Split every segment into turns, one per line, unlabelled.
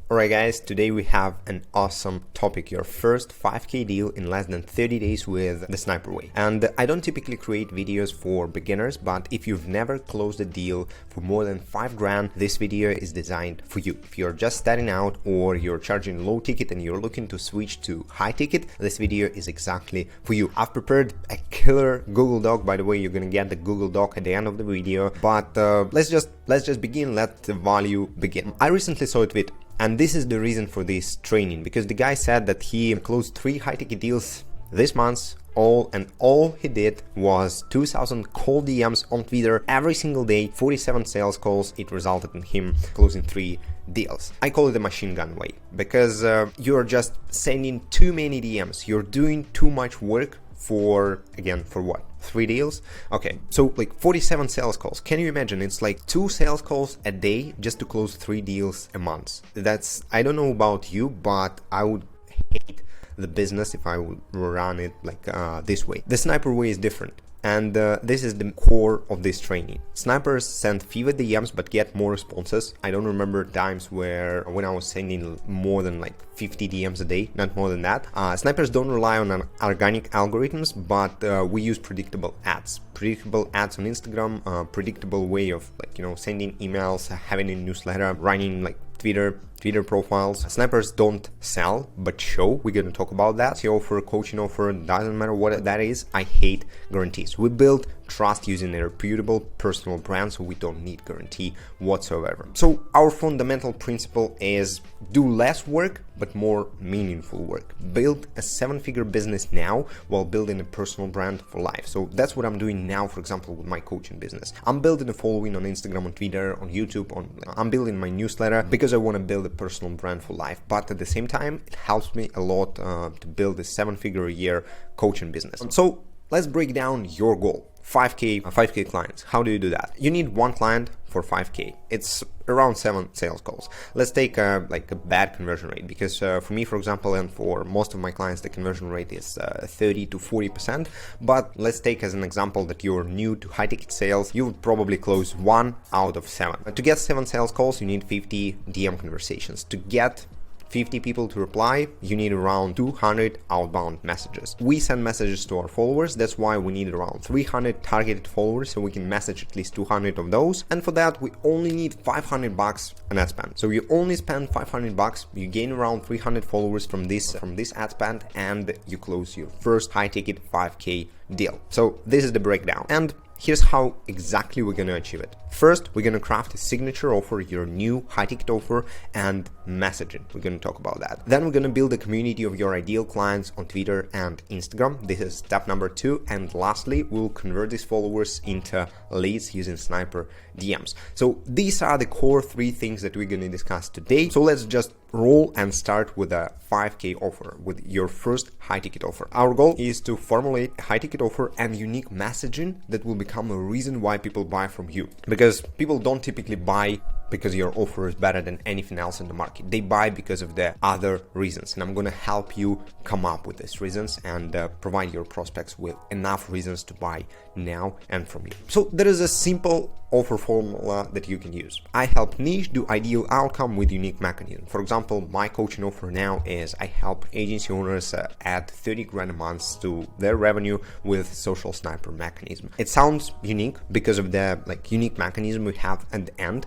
Alright guys, today we have an awesome topic, your first 5k deal in less than 30 days with the sniper way. And I don't typically create videos for beginners, but if you've never closed a deal for more than 5 grand, this video is designed for you. If you're just starting out or you're charging low ticket and you're looking to switch to high ticket, this video is exactly for you. I've prepared a killer Google Doc. By the way, you're gonna get the Google Doc at the end of the video, but let's just begin, let the value begin. I recently saw a tweet, and this is the reason for this training, because the guy said that he closed 3 high-ticket deals this month, all he did was 2,000 cold DMs on Twitter every single day, 47 sales calls. It resulted in him closing 3 deals. I call it the machine gun way, because you're just sending too many DMs, you're doing too much work for what? 3 deals? Okay, so like 47 sales calls. Can you imagine? It's like 2 sales calls a day just to close 3 deals a month. That's, I don't know about you, but I would hate the business if I would run it like this way. The sniper way is different. And this is the core of this training. Snipers send fewer DMs but get more responses. I don't remember times when I was sending more than like 50 DMs a day, not more than that. Snipers don't rely on organic algorithms, but we use predictable ads. Predictable ads on Instagram, predictable way of sending emails, having a newsletter, running like Twitter profiles. Snipers don't sell but show. We're gonna talk about that. The offer, coaching offer, doesn't matter what that is. I hate guarantees. We build trust using a reputable personal brand, so we don't need guarantee whatsoever. So our fundamental principle is do less work but more meaningful work. Build a 7-figure business now while building a personal brand for life. So that's what I'm doing now, for example, with my coaching business. I'm building a following on Instagram, on Twitter, on YouTube, I'm building my newsletter because I want to build a personal brand for life. But at the same time, it helps me a lot to build a 7-figure a year coaching business. So let's break down your goal. 5k clients. How do you do that? You need 1 client for 5k. It's around 7 sales calls. Let's take a bad conversion rate, because for me, for example, and for most of my clients, the conversion rate is 30 to 40%. But let's take as an example that you're new to high ticket sales. You would probably close 1 out of 7. To get 7 sales calls, you need 50 DM conversations. To get 50 people to reply, you need around 200 outbound messages. We send messages to our followers. That's why we need around 300 targeted followers, so we can message at least 200 of those. And for that, we only need $500 an ad spend. So you only spend $500, you gain around 300 followers from this ad spend, and you close your first high ticket 5k deal. So this is the breakdown. And here's how exactly we're going to achieve it. First, we're going to craft a signature offer, your new high-ticket offer, and messaging. We're going to talk about that. Then we're going to build a community of your ideal clients on Twitter and Instagram. This is step number 2. And lastly, we'll convert these followers into leads using sniper DMs. So these are the core 3 things that we're going to discuss today. So let's just roll and start with a 5k offer, with your first high-ticket offer. Our goal is to formulate a high-ticket offer and unique messaging that will become a reason why people buy from you. Because people don't typically buy because your offer is better than anything else in the market. They buy because of the other reasons, and I'm going to help you come up with these reasons and provide your prospects with enough reasons to buy now and from you. So there is a simple offer formula that you can use. I help niche do ideal outcome with unique mechanism. For example, my coaching offer now is I help agency owners add 30 grand a month to their revenue with social sniper mechanism. It sounds unique because of the unique mechanism we have at the end.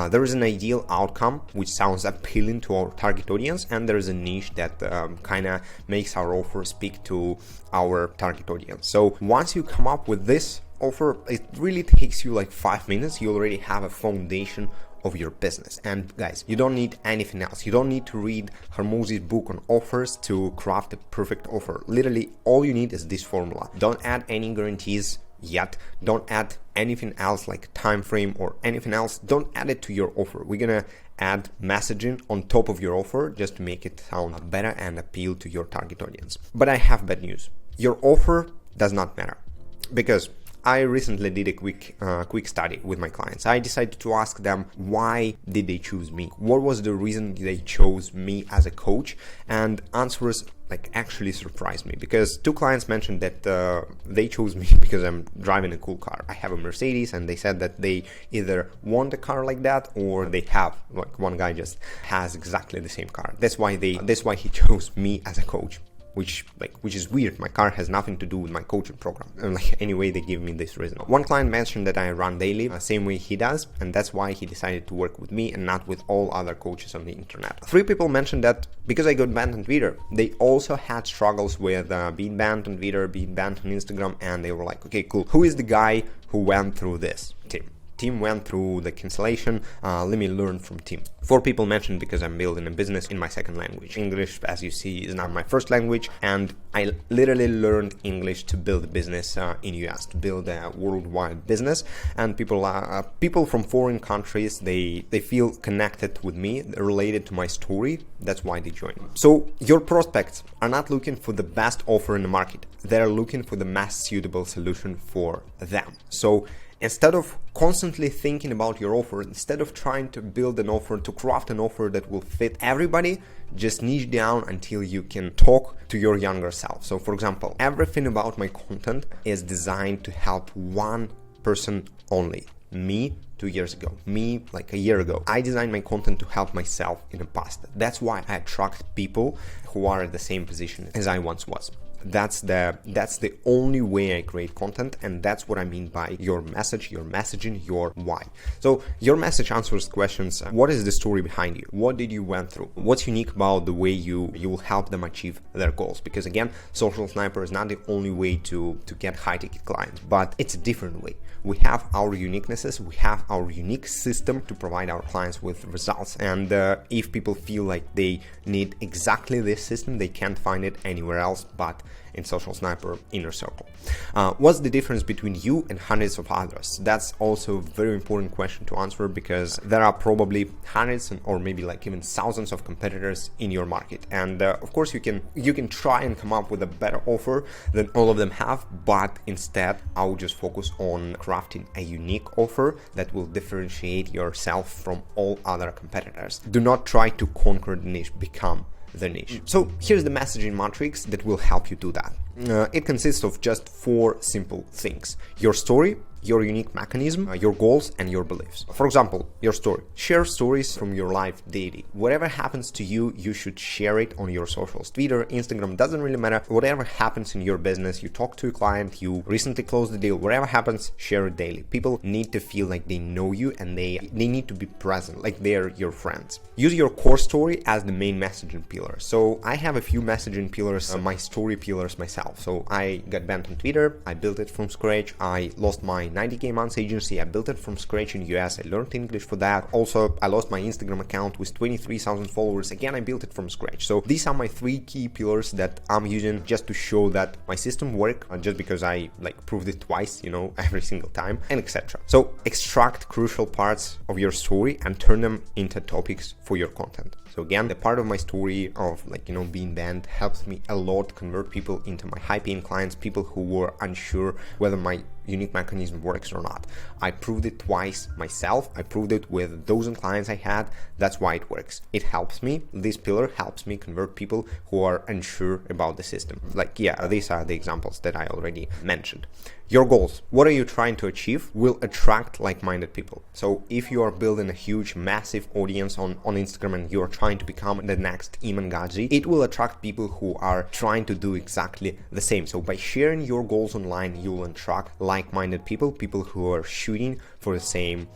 There is an ideal outcome which sounds appealing to our target audience, and there is a niche that kind of makes our offer speak to our target audience. So once you come up with this offer, it really takes you like 5 minutes. You already have a foundation of your business. And guys, you don't need anything else. You don't need to read Hormoz's book on offers to craft the perfect offer. Literally all you need is this formula. Don't add any guarantees yet. Don't add anything else like time frame or anything else. Don't add it to your offer. We're gonna add messaging on top of your offer just to make it sound better and appeal to your target audience. But I have bad news. Your offer does not matter, because I recently did a quick study with my clients. I decided to ask them, why did they choose me? What was the reason they chose me as a coach? And answers like actually surprised me, because 2 clients mentioned that they chose me because I'm driving a cool car. I have a Mercedes, and they said that they either want a car like that, or they have, like, one guy just has exactly the same car. That's why he chose me as a coach. Which is weird. My car has nothing to do with my coaching program. And like, anyway, they give me this reason. One client mentioned that I run daily, same way he does, and that's why he decided to work with me and not with all other coaches on the internet. 3 people mentioned that because I got banned on Twitter, they also had struggles with being banned on Twitter, being banned on Instagram, and they were like, okay, cool. Who is the guy who went through this? Tim went through the cancellation, let me learn from Tim. 4 people mentioned because I'm building a business in my second language. English, as you see, is not my first language, and I literally learned English to build a business in US, to build a worldwide business. And people from foreign countries, they feel connected with me, related to my story. That's why they join me. So your prospects are not looking for the best offer in the market. They're looking for the most suitable solution for them. So instead of constantly thinking about your offer, instead of trying to build an offer, to craft an offer that will fit everybody, just niche down until you can talk to your younger self. So for example, everything about my content is designed to help one person only. Me 2 years ago, me like a year ago. I designed my content to help myself in the past. That's why I attract people who are at the same position as I once was. That's the only way I create content, and that's what I mean by your message, your messaging, your why. So your message answers questions. What is the story behind you? What did you went through? What's unique about the way you will help them achieve their goals? Because again, Social Sniper is not the only way to get high-ticket clients, but it's a different way. We have our uniquenesses, we have our unique system to provide our clients with results. And if people feel like they need exactly this system, they can't find it anywhere else but in Social Sniper Inner Circle. What's the difference between you and hundreds of others? That's also a very important question to answer, because there are probably hundreds or maybe like even thousands of competitors in your market. And of course you can try and come up with a better offer than all of them have, but instead I will just focus on crafting a unique offer that will differentiate yourself from all other competitors. Do not try to conquer the niche, become the niche. So here's the messaging matrix that will help you do that. It consists of just 4 simple things: your story, your unique mechanism, your goals, and your beliefs. For example, your story. Share stories from your life daily. Whatever happens to you, you should share it on your socials. Twitter, Instagram, doesn't really matter. Whatever happens in your business, you talk to a client, you recently closed the deal, whatever happens, share it daily. People need to feel like they know you, and they need to be present, like they're your friends. Use your core story as the main messaging pillar. So I have a few messaging pillars, my story pillars myself. So I got banned on Twitter, I built it from scratch. I lost my 90K months agency, I built it from scratch in US, I learned English for that. Also, I lost my Instagram account with 23,000 followers. Again, I built it from scratch. So these are my 3 key pillars that I'm using just to show that my system works, just because I like proved it twice, every single time, and etc. So extract crucial parts of your story and turn them into topics for your content. So again, the part of my story of being banned helps me a lot convert people into my high-paying clients, people who were unsure whether my unique mechanism works or not. I proved it twice myself. I proved it with dozen clients I had. That's why it works. It helps me. This pillar helps me convert people who are unsure about the system. These are the examples that I already mentioned. Your goals. What are you trying to achieve? Will attract like-minded people. So if you are building a huge, massive audience on Instagram and you're trying to become the next Iman Gadzhi, it will attract people who are trying to do exactly the same. So by sharing your goals online, you will attract like-minded people who are shooting for the same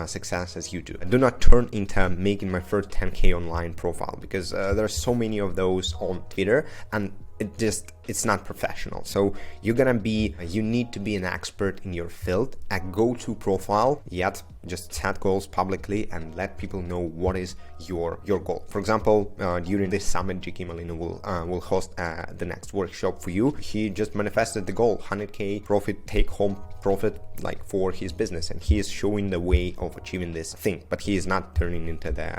success as you do. Do not turn into making my first 10K online profile, because there are so many of those on Twitter, and it's not professional. So you need to be an expert in your field, a go-to profile, yet just set goals publicly and let people know what is your goal. For example, during this summit, J.K. Malina will host the next workshop for you. He just manifested the goal, 100K profit, take-home profit, for his business, and he is showing the way of achieving this thing, but he is not turning into the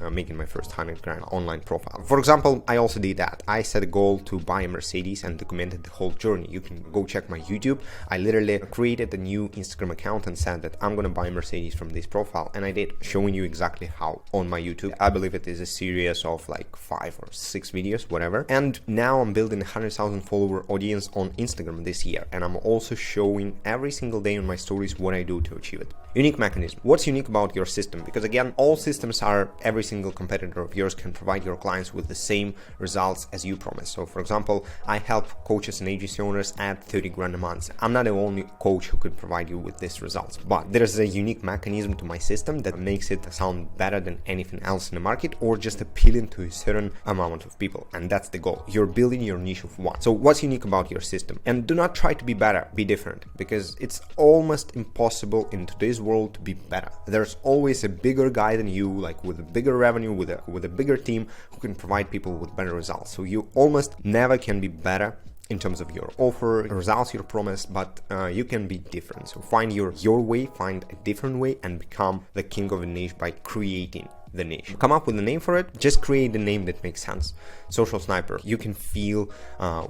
making my first 100 grand online profile. For example, I also did that. I set a goal to buy a Mercedes and documented the whole journey. You can go check my YouTube. I literally created a new Instagram account and said that I'm gonna buy a Mercedes from this profile, and I did, showing you exactly how on my YouTube. I believe it is a series of like 5 or 6 videos, whatever. And now I'm building a 100,000 follower audience on Instagram this year, and I'm also showing every single day on my stories what I do to achieve it. Unique mechanism. What's unique about your system? Because again, all systems are, every single competitor of yours can provide your clients with the same results as you promise. So for example, I help coaches and agency owners add 30 grand a month. I'm not the only coach who could provide you with these results, but there is a unique mechanism to my system that makes it sound better than anything else in the market, or just appealing to a certain amount of people. And that's the goal. You're building your niche of one. So what's unique about your system? And do not try to be better, be different, because it's almost impossible in today's world to be better. There's always a bigger guy than you, like with a bigger revenue, with a bigger team, who can provide people with better results. So you almost never can be better in terms of your offer, results you promise, but you can be different. So find your way, find a different way, and become the king of a niche by creating the niche. Come up with a name for it, just create a name that makes sense. Social Sniper, you can feel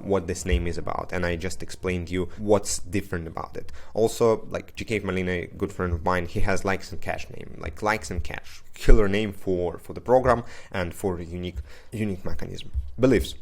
what this name is about, and I just explained to you what's different about it. Also, like GK Malina, a good friend of mine, he has Likes and Cash name, like Likes and Cash, killer name for the program and for a unique mechanism. Beliefs.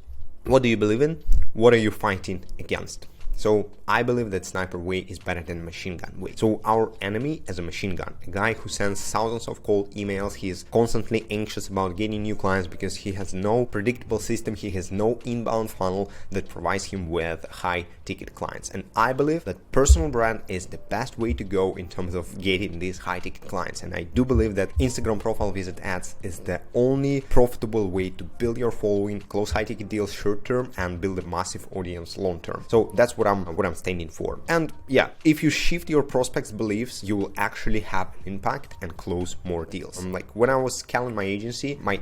What do you believe in? What are you fighting against? So I believe that sniper way is better than machine gun way. So our enemy is a machine gun, a guy who sends thousands of cold emails. He is constantly anxious about getting new clients because he has no predictable system. He has no inbound funnel that provides him with high ticket clients. And I believe that personal brand is the best way to go in terms of getting these high ticket clients. And I do believe that Instagram profile visit ads is the only profitable way to build your following, close high ticket deals short term, and build a massive audience long term. So that's what I'm standing for. And yeah, if you shift your prospects' beliefs, you will actually have an impact and close more deals. Like when I was scaling my agency, my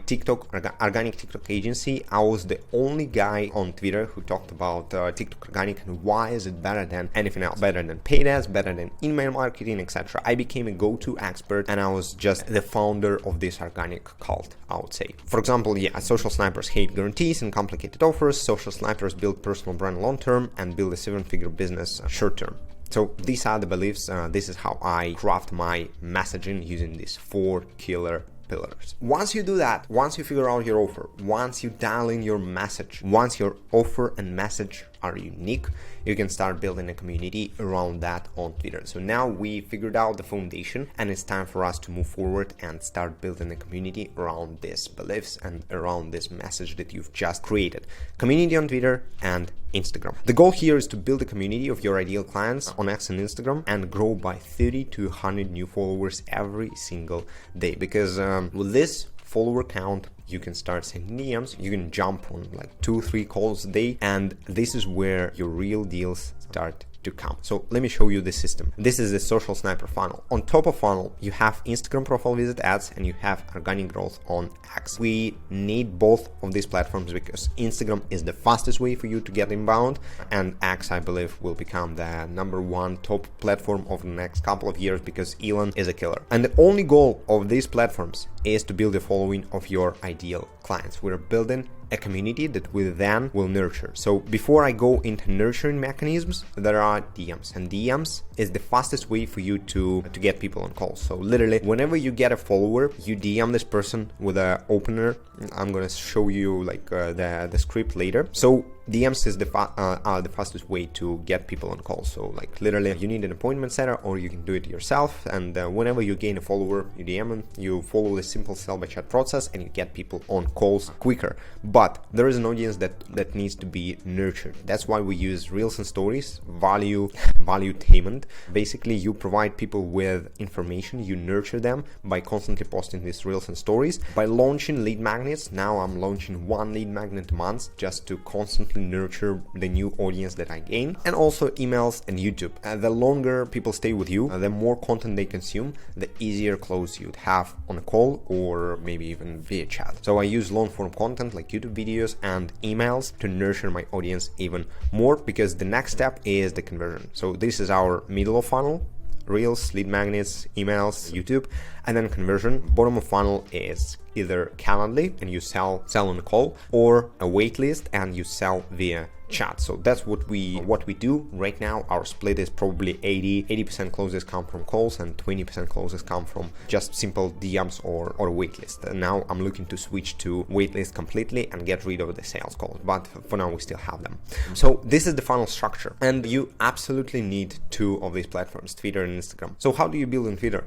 organic TikTok agency, I was the only guy on Twitter who talked about TikTok organic and why is it better than anything else, better than paid ads, better than email marketing, etc. I became a go-to expert, and I was just the founder of this organic cult, I would say. For example, yeah, social snipers hate guarantees and complicated offers. Social snipers build personal brand long term and build a 7-figure business short term. So these are the beliefs. This is how I craft my messaging using these 4 killer pillars. Once you do that, once you figure out your offer, once you dial in your message, once your offer and message are unique, you can start building a community around that on Twitter. So now we figured out the foundation, and it's time for us to move forward and start building a community around these beliefs and around this message that you've just created. Community on Twitter and Instagram. The goal here is to build a community of your ideal clients on X and Instagram and grow by 30 to 100 new followers every single day, because with this follower count, you can start sending DMs, you can jump on like 2-3 calls a day, and this is where your real deals start to come. So let me show you the system. This is the social sniper funnel. On top of funnel, you have Instagram profile visit ads and you have organic growth on X. We need both of these platforms because Instagram is the fastest way for you to get inbound, and X, I believe, will become the #1 top platform over the next couple of years because Elon is a killer. And the only goal of these platforms is to build a following of your ideal clients. We're building a community that we then will nurture. So before I go into nurturing mechanisms, there are DMs, and DMs is the fastest way for you to get people on calls. So literally, whenever you get a follower, you DM this person with an opener. I'm gonna show you like the script later. So DMs is the fastest way to get people on calls. So like literally, you need an appointment setter, or you can do it yourself. And whenever you gain a follower, you DM them, you follow the simple sell by chat process, and you get people on calls quicker. But there is an audience that needs to be nurtured. That's why we use reels and stories, valuetainment. Basically, you provide people with information, you nurture them by constantly posting these reels and stories. By launching lead magnets, now I'm launching 1 lead magnet a month just to constantly nurture the new audience that I gain, and also emails and YouTube. The longer people stay with you, the more content they consume, the easier close you'd have on a call or maybe even via chat. So I use long form content like YouTube videos and emails to nurture my audience even more, because the next step is the conversion. So this is our middle of funnel: reels, lead magnets, emails, YouTube, and then conversion. Bottom of funnel is either Calendly and you sell on call, or a wait list and you sell via chat. So that's what we do right now. Our split is probably 80% closes come from calls and 20% closes come from just simple DMs or waitlist. And now I'm looking to switch to waitlist completely and get rid of the sales calls, but for now we still have them. So this is the funnel structure, and you absolutely need two of these platforms, Twitter and Instagram. So how do you build on Twitter?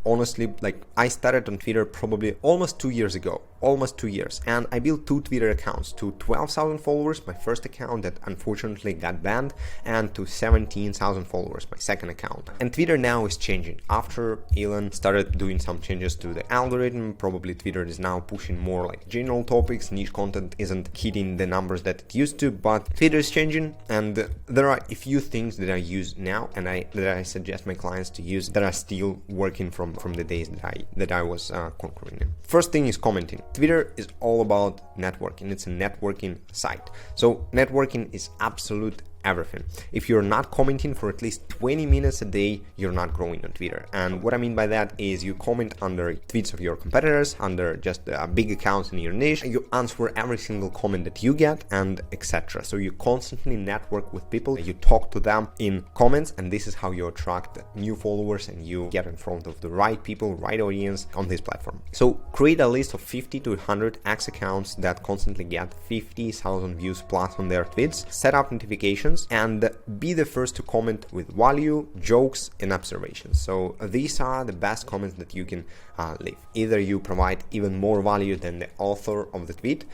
Honestly, I started on Twitter probably almost 2 years ago, and I built two Twitter accounts, to 12,000 followers, my first account that unfortunately got banned, and to 17,000 followers, my second account. And Twitter now is changing. After Elon started doing some changes to the algorithm, probably Twitter is now pushing more like general topics, niche content isn't hitting the numbers that it used to, but Twitter is changing, and there are a few things that I use now and that I suggest my clients to use that are still working from the days that I was conquering it. First thing is commenting. Twitter is all about networking. It's a networking site. So networking is absolute everything. If you're not commenting for at least 20 minutes a day, you're not growing on Twitter. And what I mean by that is you comment under tweets of your competitors, under just big accounts in your niche, you answer every single comment that you get, and etc. So you constantly network with people, you talk to them in comments, and this is how you attract new followers and you get in front of the right people, right audience on this platform. So create a list of 50 to 100 X accounts that constantly get 50,000 views plus on their tweets, set up notifications, and be the first to comment with value, jokes, and observations. So these are the best comments that you can leave. Either you provide even more value than the author of the tweet,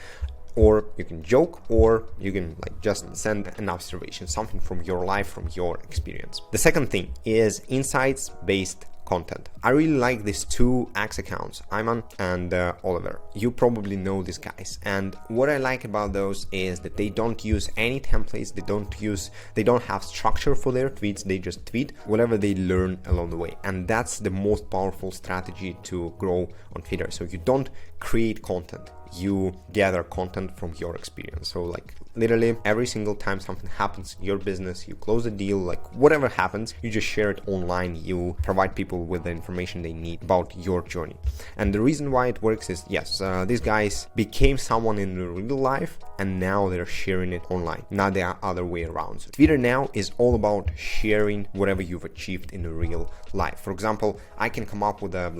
or you can joke, or you can just send an observation, something from your life, from your experience. The second thing is insights-based content. I really like these two X accounts, Ayman and Oliver. You probably know these guys, and what I like about those is that they don't use any templates, they don't have structure for their tweets, they just tweet whatever they learn along the way, and that's the most powerful strategy to grow on Twitter. So you don't create content, you gather content from your experience. So literally every single time something happens in your business, you close a deal, whatever happens, you just share it online, you provide people with the information they need about your journey. And the reason why it works is, yes, these guys became someone in real life and now they're sharing it online, not the other way around. So Twitter now is all about sharing whatever you've achieved in real life. For example, I can come up with a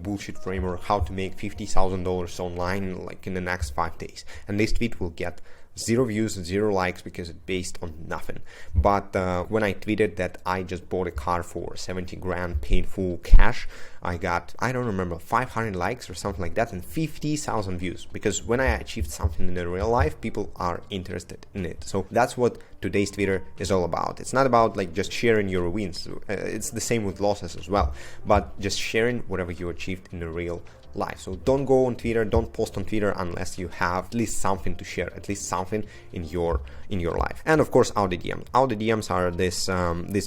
bullshit framework how to make $50,000 online in the next 5 days, and this tweet will get 0 views, 0 likes because it's based on nothing. But when I tweeted that I just bought a car for 70 grand paid full cash, I got, I don't remember, 500 likes or something like that and 50,000 views, because when I achieved something in the real life, people are interested in it. So that's what today's Twitter is all about. It's not about just sharing your wins. It's the same with losses as well, but just sharing whatever you achieved in the real life. So don't go on Twitter, don't post on Twitter unless you have at least something to share, at least something in your life. And of course, audio DMs. Audio DMs are these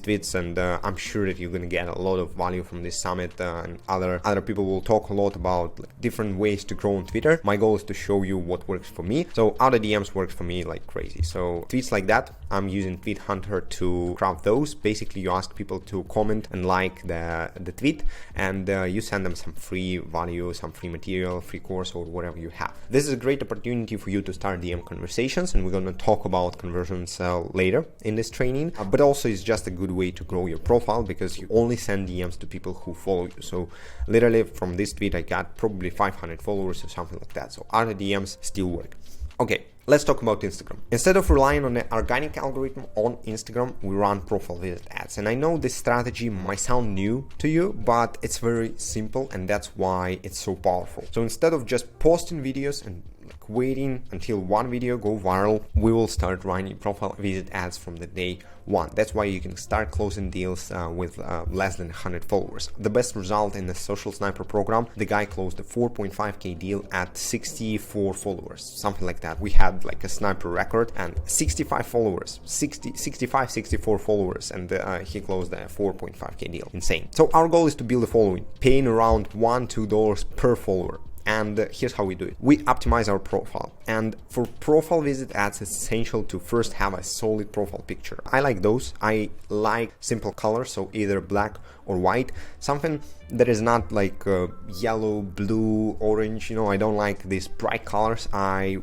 tweets, and I'm sure that you're gonna get a lot of value from this summit. And other people will talk a lot about different ways to grow on Twitter. My goal is to show you what works for me. So audio DMs works for me like crazy. So tweets like that, I'm using Tweet Hunter to craft those. Basically, you ask people to comment and like the tweet, and you send them some free value, some free material, free course, or whatever you have. This is a great opportunity for you to start DM conversations, and we're going to talk about conversions later in this training, but also it's just a good way to grow your profile because you only send DMs to people who follow you. So literally from this tweet I got probably 500 followers or something like that. So other DMs still work. Okay, let's talk about Instagram. Instead of relying on the organic algorithm on Instagram, we run profile visit ads. And I know this strategy might sound new to you, but it's very simple, and that's why it's so powerful. So instead of just posting videos and waiting until one video go viral, we will start running profile visit ads from the day one. That's why you can start closing deals with less than 100 followers. The best result in the Social Sniper program, the guy closed a 4.5k deal at 64 followers, something like that. We had a sniper record and 65 followers, 64 followers, and he closed a 4.5k deal. Insane. So our goal is to build a following, paying around $1-2 per follower. And here's how we do it. We optimize our profile. And for profile visit ads, it's essential to first have a solid profile picture. I like those. I like simple colors, so either black or white, something that is not like yellow, blue, orange. I don't like these bright colors. I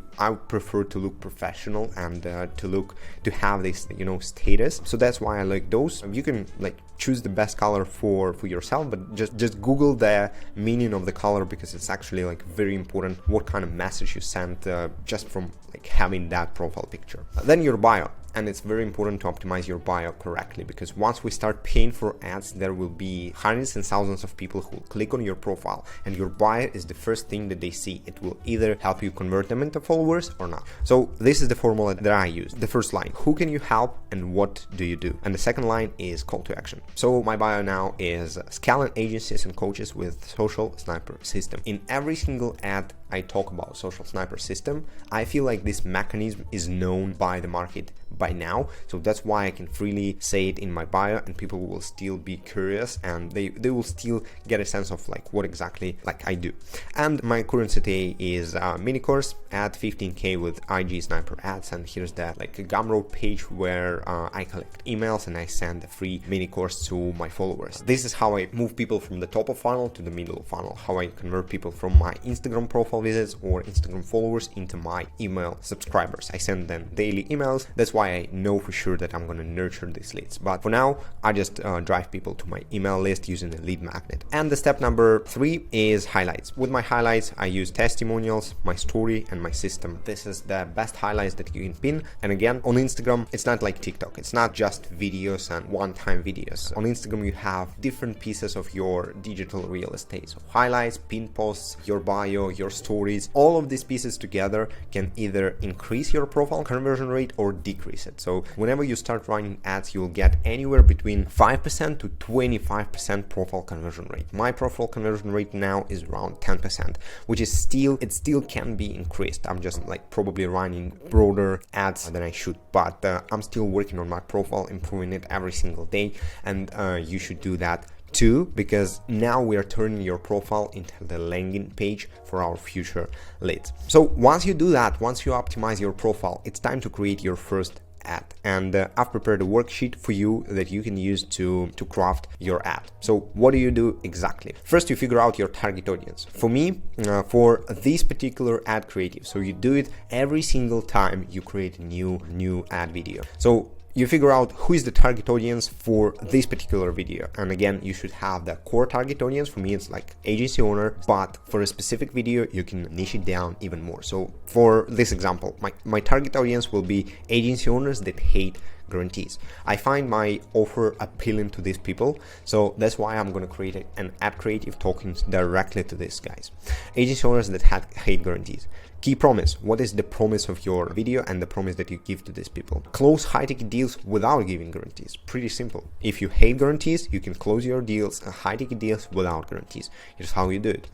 prefer to look professional and to have this status. So that's why I like those. You can like choose the best color for yourself, but just Google the meaning of the color, because it's actually like very important what kind of message you send just from like having that profile picture. Then your bio. And it's very important to optimize your bio correctly, because once we start paying for ads, there will be hundreds and thousands of people who will click on your profile, and your bio is the first thing that they see. It will either help you convert them into followers or not. So this is the formula that I use. The first line, who can you help and what do you do? And the second line is call to action. So my bio now is scaling agencies and coaches with Social Sniper system. In every single ad I talk about Social Sniper system, I feel like this mechanism is known by the market by now, so that's why I can freely say it in my bio, and people will still be curious, and they will still get a sense of like what exactly like I do. And my current CTA is a mini course at 15k with IG Sniper ads, and here's that like a Gumroad page where I collect emails and I send a free mini course to my followers. This is how I move people from the top of funnel to the middle of funnel, how I convert people from my Instagram profile visits or Instagram followers into my email subscribers. I send them daily emails. That's why I know for sure that I'm going to nurture these leads. But for now, I just drive people to my email list using a lead magnet. And the step number 3 is highlights. With my highlights, I use testimonials, my story, and my system. This is the best highlights that you can pin. And again, on Instagram, it's not like TikTok. It's not just videos and one-time videos. On Instagram, you have different pieces of your digital real estate. So highlights, pin posts, your bio, your stories, all of these pieces together can either increase your profile conversion rate or decrease it. So whenever you start running ads, you will get anywhere between 5% to 25% profile conversion rate. My profile conversion rate now is around 10%, which is still can be increased. I'm just like probably running broader ads than I should, but I'm still working on my profile, improving it every single day, and you should do that too, because now we are turning your profile into the landing page for our future leads. So once you do that, once you optimize your profile, it's time to create your first ad. And I've prepared a worksheet for you that you can use to craft your ad. So what do you do exactly? First, you figure out your target audience. For me, for this particular ad creative, so you do it every single time you create a new ad video. So you figure out who is the target audience for this particular video. And again, you should have the core target audience. For me, it's like agency owner, but for a specific video, you can niche it down even more. So for this example, my target audience will be agency owners that hate guarantees. I find my offer appealing to these people, so that's why I'm going to create an ad creative talking directly to these guys. Agency owners that hate guarantees. Key promise. What is the promise of your video and the promise that you give to these people? Close high-ticket deals without giving guarantees. Pretty simple. If you hate guarantees, you can close your deals, high-ticket deals without guarantees. Here's how you do it.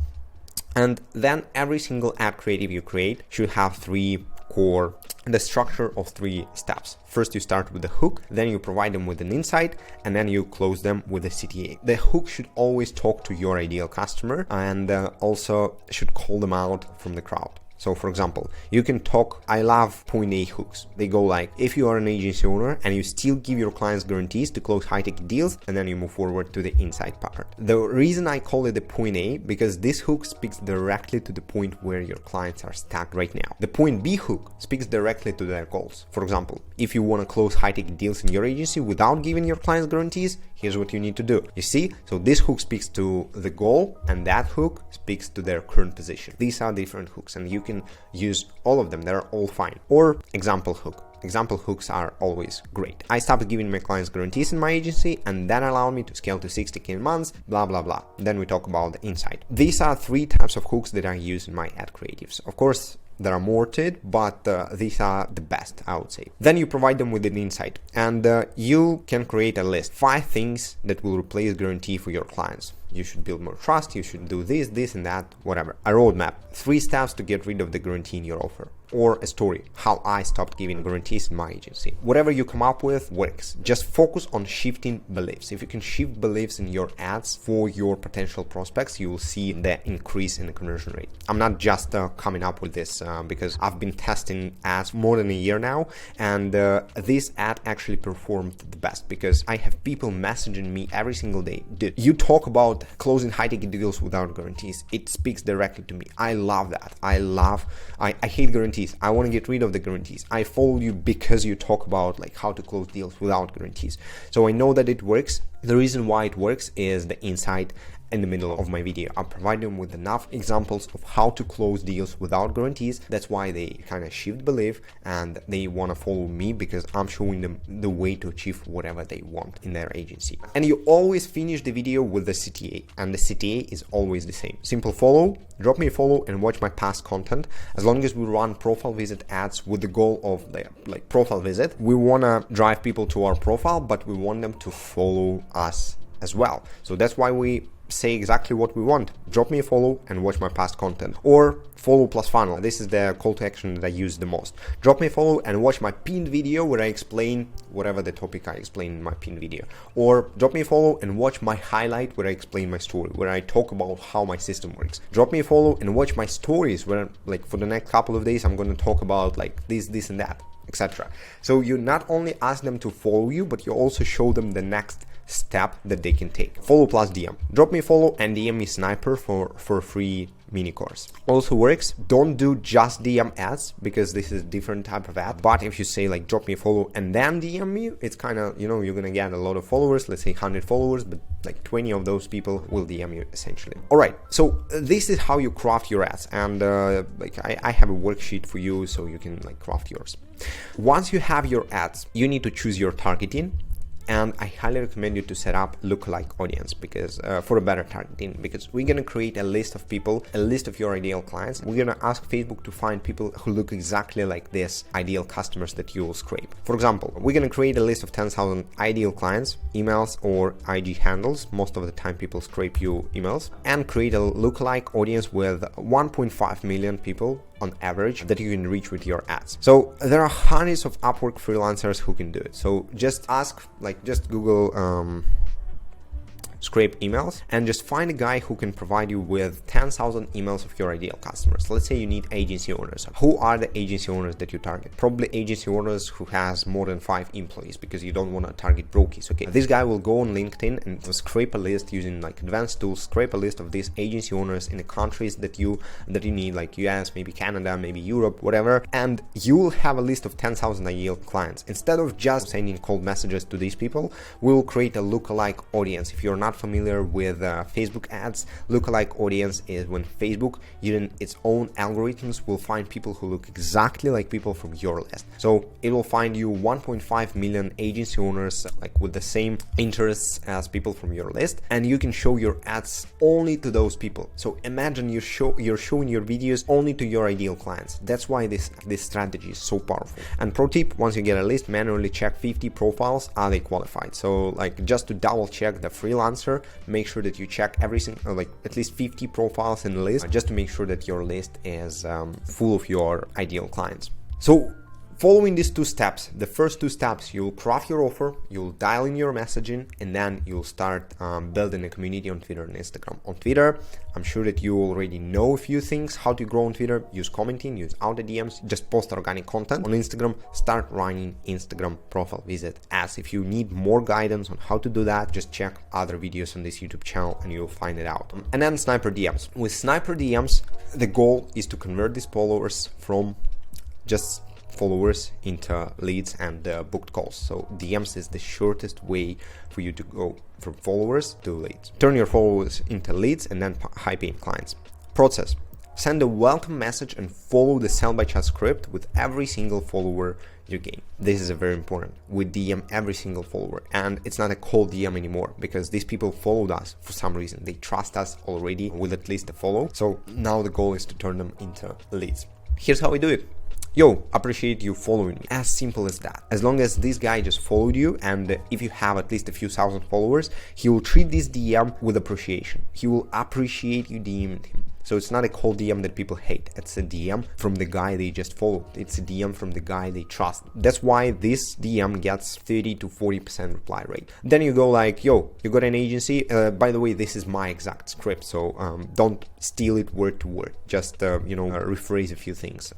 And then every single ad creative you create should have the structure of 3 steps. First, you start with the hook, then you provide them with an insight, and then you close them with a CTA. The hook should always talk to your ideal customer and also should call them out from the crowd. So for example, you can talk, I love point A hooks. They go like, if you are an agency owner and you still give your clients guarantees to close high-ticket deals, and then you move forward to the insight part. The reason I call it the point A, because this hook speaks directly to the point where your clients are stuck right now. The point B hook speaks directly to their goals. For example, if you want to close high-ticket deals in your agency without giving your clients guarantees, here's what you need to do. You see? So this hook speaks to the goal, and that hook speaks to their current position. These are different hooks, and you can use all of them. They're all fine. Or example hook. Example hooks are always great. I stopped giving my clients guarantees in my agency, and that allowed me to scale to 60k in months, blah, blah, blah. Then we talk about the insight. These are 3 types of hooks that I use in my ad creatives. Of course, there are more to it, but these are the best, I would say. Then you provide them with an insight, and you can create a list. 5 things that will replace guarantee for your clients. you should build more trust, you should do this and that, whatever. A roadmap, 3 steps to get rid of the guarantee in your offer. Or a story, how I stopped giving guarantees in my agency. Whatever you come up with works. Just focus on shifting beliefs. If you can shift beliefs in your ads for your potential prospects, you will see the increase in the conversion rate. I'm not just coming up with this because I've been testing ads more than a year now, and this ad actually performed the best because I have people messaging me every single day. Dude, you talk about closing high-ticket deals without guarantees. It speaks directly to me. I love that. I hate guarantees. I want to get rid of the guarantees. I follow you because you talk about like how to close deals without guarantees. So I know that it works. The reason why it works is the insight in the middle of my video. I provide them with enough examples of how to close deals without guarantees. That's why they kind of shift belief and they want to follow me, because I'm showing them the way to achieve whatever they want in their agency. And you always finish the video with the CTA, and the CTA is always the same. Simple follow, drop me a follow and watch my past content. As long as we run profile visit ads with the goal of the profile visit, we want to drive people to our profile, but we want them to follow us as well. So that's why we say exactly what we want. Drop me a follow and watch my past content, or follow plus funnel. This is the call to action that I use the most. Drop me a follow and watch my pinned video where I explain whatever the topic I explain in my pinned video, or drop me a follow and watch my highlight where I explain my story, where I talk about how my system works. Drop me a follow and watch my stories where like for the next couple of days I'm going to talk about like this and that, etc. So you not only ask them to follow you, but you also show them the next step that they can take. Follow plus DM. Drop me a follow and DM me Sniper for a free mini course. Also works. Don't do just DM ads because this is a different type of ad. But if you say like drop me a follow and then DM me, it's kind of, you know, you're gonna get a lot of followers, let's say 100 followers, but like 20 of those people will DM you essentially. All right, so this is how you craft your ads, and like I have a worksheet for you so you can like craft yours. Once you have your ads, you need to choose your targeting. And I highly recommend you to set up lookalike audience because for a better targeting, because we're going to create a list of people, a list of your ideal clients. We're going to ask Facebook to find people who look exactly like this ideal customers that you will scrape. For example, we're going to create a list of 10,000 ideal clients, emails or IG handles. Most of the time people scrape you emails, and create a lookalike audience with 1.5 million people on average that you can reach with your ads. So there are hundreds of Upwork freelancers who can do it. So just ask, like just Google scrape emails and just find a guy who can provide you with 10,000 emails of your ideal customers. Let's say you need agency owners. Who are the agency owners that you target? Probably agency owners who has more than 5 employees, because you don't want to target brokies. Okay, this guy will go on LinkedIn and scrape a list using like advanced tools, scrape a list of these agency owners in the countries that you need, like US, maybe Canada, maybe Europe, whatever, and you will have a list of 10,000 ideal clients. Instead of just sending cold messages to these people, we will create a lookalike audience. If you're not familiar with Facebook ads, lookalike audience is when Facebook, using its own algorithms, will find people who look exactly like people from your list. So it will find you 1.5 million agency owners like with the same interests as people from your list, and you can show your ads only to those people. So imagine you're showing your videos only to your ideal clients. That's why this strategy is so powerful. And pro tip, once you get a list, manually check 50 profiles, are they qualified? So like just to double check the freelancer, make sure that you check every single, like at least 50 profiles in the list, just to make sure that your list is full of your ideal clients. So following these 2 steps, the first 2 steps, you'll craft your offer, you'll dial in your messaging, and then you'll start building a community on Twitter and Instagram. On Twitter, I'm sure that you already know a few things, how to grow on Twitter. Use commenting, use auto DMs, just post organic content. On Instagram, start running Instagram profile visit ads. If you need more guidance on how to do that, just check other videos on this YouTube channel and you'll find it out. And then Sniper DMs. With Sniper DMs, the goal is to convert these followers from just followers into leads and booked calls. So DMs is the shortest way for you to go from followers to leads. Turn your followers into leads and then high paying clients. Process: send a welcome message and follow the sell by chat script with every single follower you gain. This is a very important. We DM every single follower, and it's not a cold DM anymore because these people followed us for some reason. They trust us already with at least a follow. So now the goal is to turn them into leads. Here's how we do it. yo, appreciate you following me. As simple as that. As long as this guy just followed you, and if you have at least a few thousand followers, he will treat this DM with appreciation. He will appreciate you DMing him. So it's not a cold DM that people hate. It's a DM from the guy they just followed. It's a DM from the guy they trust. That's why this DM gets 30 to 40% reply rate. Then you go like, yo, you got an agency. By the way, this is my exact script, so don't steal it word to word. Just, rephrase a few things.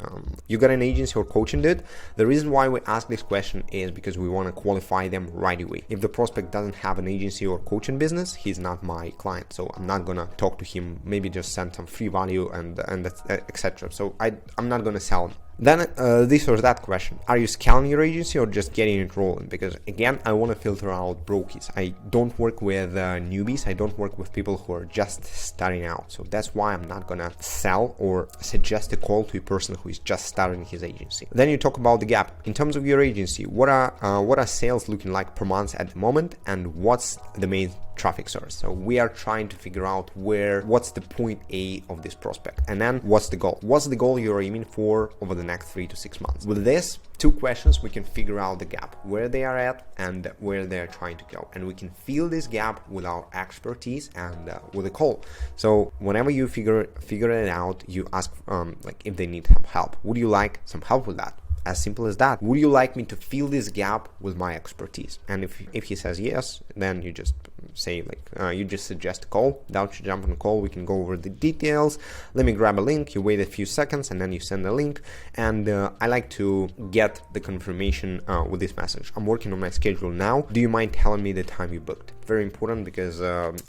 You got an agency or coaching dude. The reason why we ask this question is because we want to qualify them right away. If the prospect doesn't have an agency or coaching business, he's not my client. So I'm not going to talk to him, maybe just send some free value and etc. So I'm not going to sell him. Then this or that question: are you scaling your agency or just getting it rolling? Because again, I want to filter out brokies. I don't work with newbies. I don't work with people who are just starting out. So that's why I'm not gonna sell or suggest a call to a person who is just starting his agency. Then you talk about the gap in terms of your agency. What are sales looking like per month at the moment, and what's the main traffic source? So we are trying to figure out what's the point A of this prospect, and then what's the goal? What's the goal you're aiming for over the next 3 to 6 months? With this 2 questions, we can figure out the gap, where they are at and where they're trying to go, and we can fill this gap with our expertise and with a call. So whenever you figure it out, you ask like if they need some help. Would you like some help with that? As simple as that. Would you like me to fill this gap with my expertise? And if he says yes, then you just say like, you just suggest a call. Without you jump on a call, we can go over the details. Let me grab a link. You wait a few seconds and then you send a link. And I like to get the confirmation with this message. I'm working on my schedule now. Do you mind telling me the time you booked? Very important, because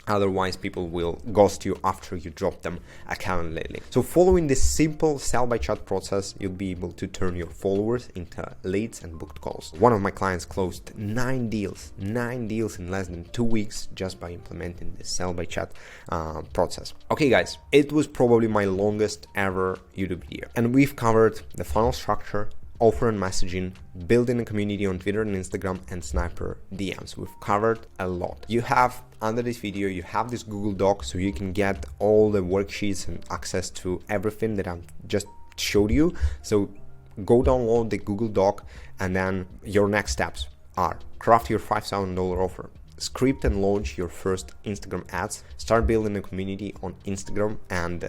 otherwise people will ghost you after you drop them a calendar link. So following this simple sell by chat process, you'll be able to turn your followers into leads and booked calls. One of my clients closed 9 deals in less than 2 weeks just by implementing this sell by chat process. Okay guys, it was probably my longest ever YouTube video, and we've covered the funnel structure, offer and messaging, building a community on Twitter and Instagram, and sniper DMs. We've covered a lot. You have under this video, you have this Google Doc, so you can get all the worksheets and access to everything that I've just showed you. So go download the Google Doc, and then your next steps are: craft your $5,000 offer, script and launch your first Instagram ads, start building a community on Instagram and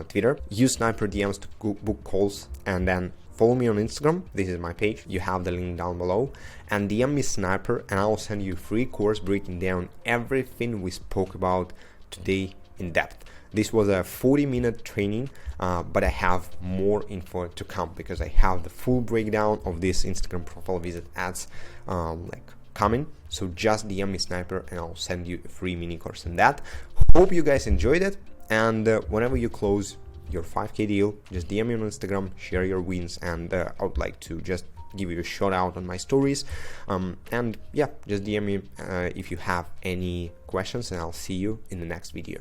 Twitter, use sniper DMs to book calls, and then follow me on Instagram. This is my page. You have the link down below. And DM me Sniper, and I will send you a free course breaking down everything we spoke about today in depth. This was a 40-minute training, but I have more info to come, because I have the full breakdown of this Instagram profile visit ads coming. So just DM me Sniper and I'll send you a free mini course on that. Hope you guys enjoyed it, and whenever you close your 5K deal, just DM me on Instagram, share your wins, and I would like to just give you a shout out on my stories. And yeah, just DM me if you have any questions, and I'll see you in the next video.